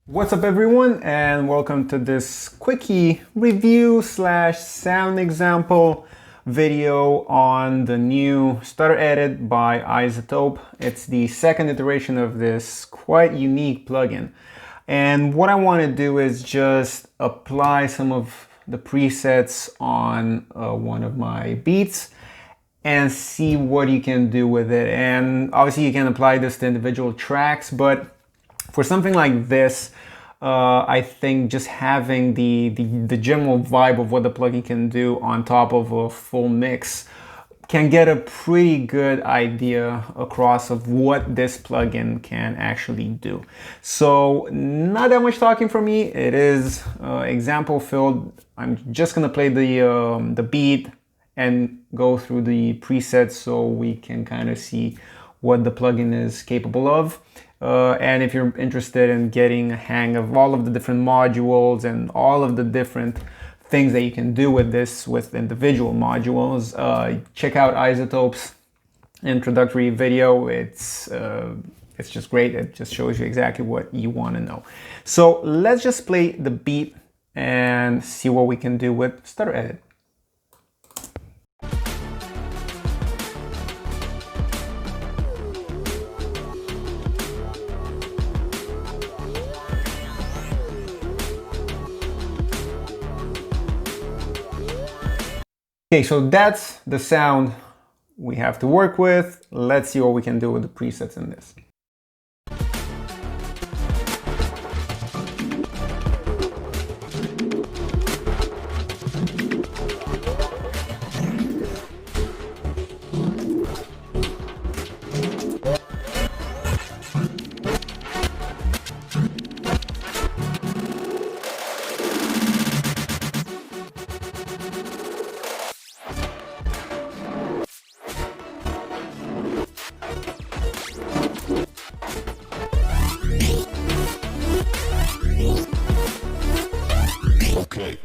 What's up everyone, and welcome to this quickie review slash sound example video on the new Stutter edit by iZotope. It's the second iteration of this quite unique plugin. And what I want to do is just apply some of the presets on one of my beats and see what you can do with it. And obviously you can apply this to individual tracks, but for something like this, I think just having the general vibe of what the plugin can do on top of a full mix can get a pretty good idea across of what this plugin can actually do. So not that much talking from me. It is example filled. I'm just gonna play the beat and go through the presets so we can kind of see what the plugin is capable of. And if you're interested in getting a hang of all of the different modules and all of the different things that you can do with this with individual modules, check out iZotope's introductory video. It's just great. It just shows you exactly what you want to know. So let's just play the beat and see what we can do with Stutter Edit. Okay, so that's the sound we have to work with. Let's see what we can do with the presets in this. Okay.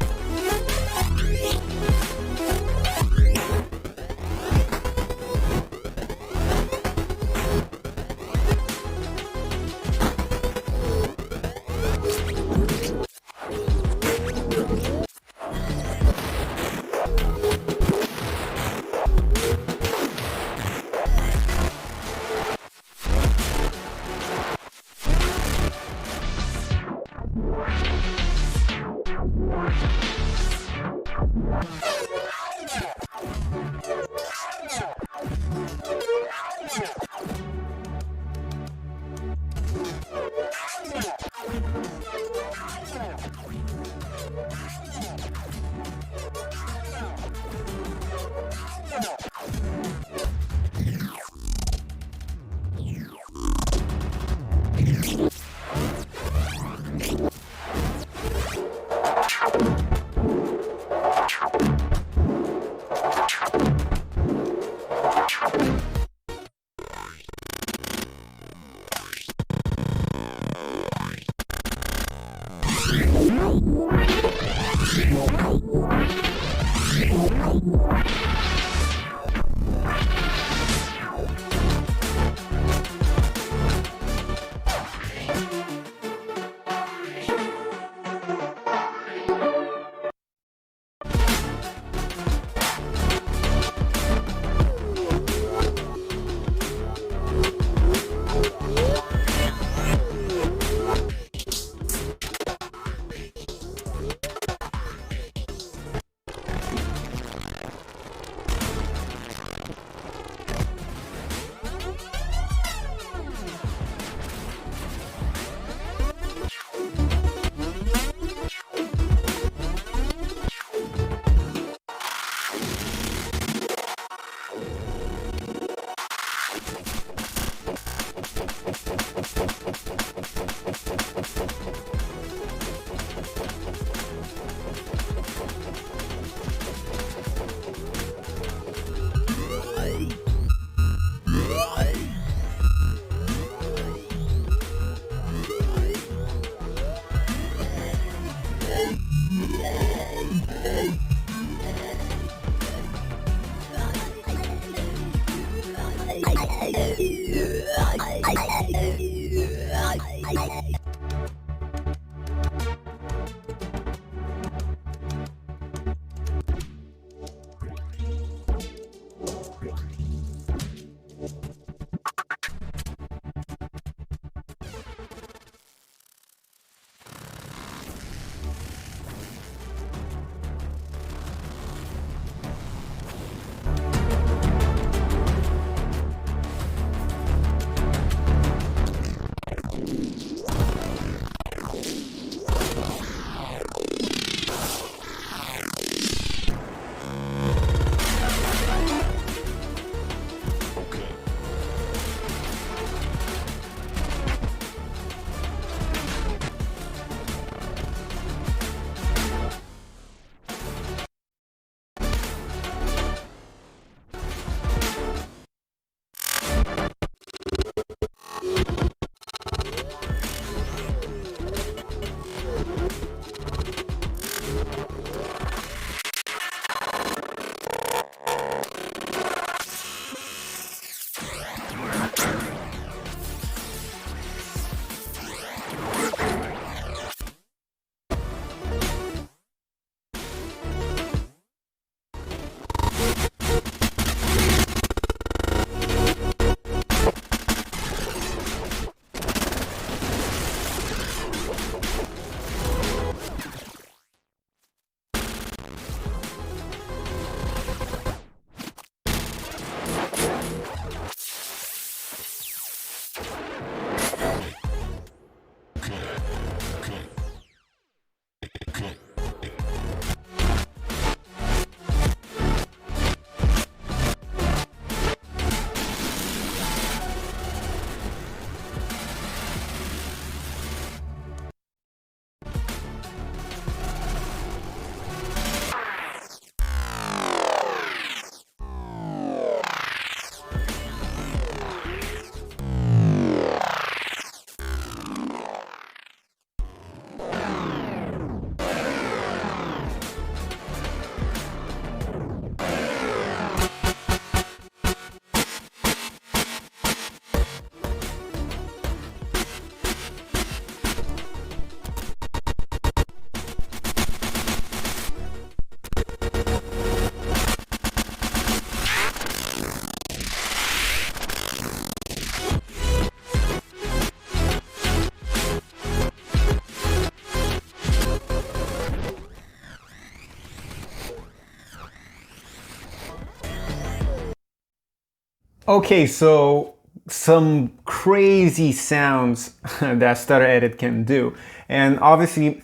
Okay, so some crazy sounds that Stutter Edit can do. And obviously,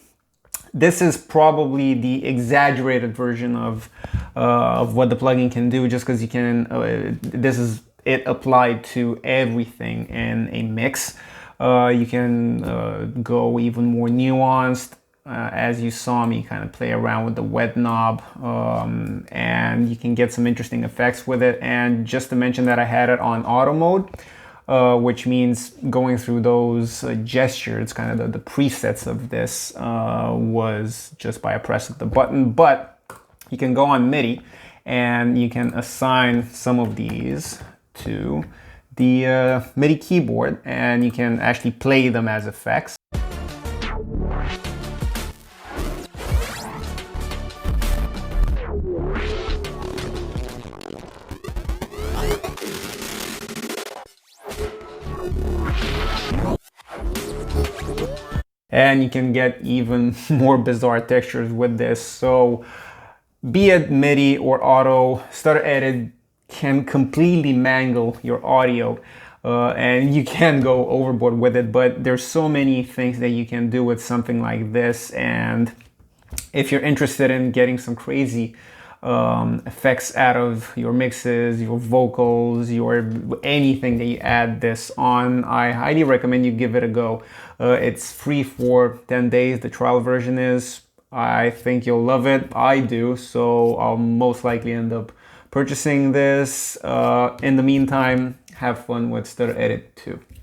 this is probably the exaggerated version of what the plugin can do, just because you can, this is it applied to everything in a mix. You can go even more nuanced. As you saw me kind of play around with the wet knob, and you can get some interesting effects with it. And just to mention that I had it on auto mode, which means going through those gestures, kind of the presets of this was just by a press of the button. But you can go on MIDI and you can assign some of these to the MIDI keyboard, and you can actually play them as effects. And you can get even more bizarre textures with this. So be it MIDI or auto, Stutter Edit can completely mangle your audio, and you can go overboard with it, but there's so many things that you can do with something like this. And if you're interested in getting some crazy effects out of your mixes, your vocals, your anything that you add this on, I highly recommend you give it a go. It's free for 10 days, the trial version is. I think you'll love it. I do, so I'll most likely end up purchasing this. In the meantime, have fun with Stutter Edit too.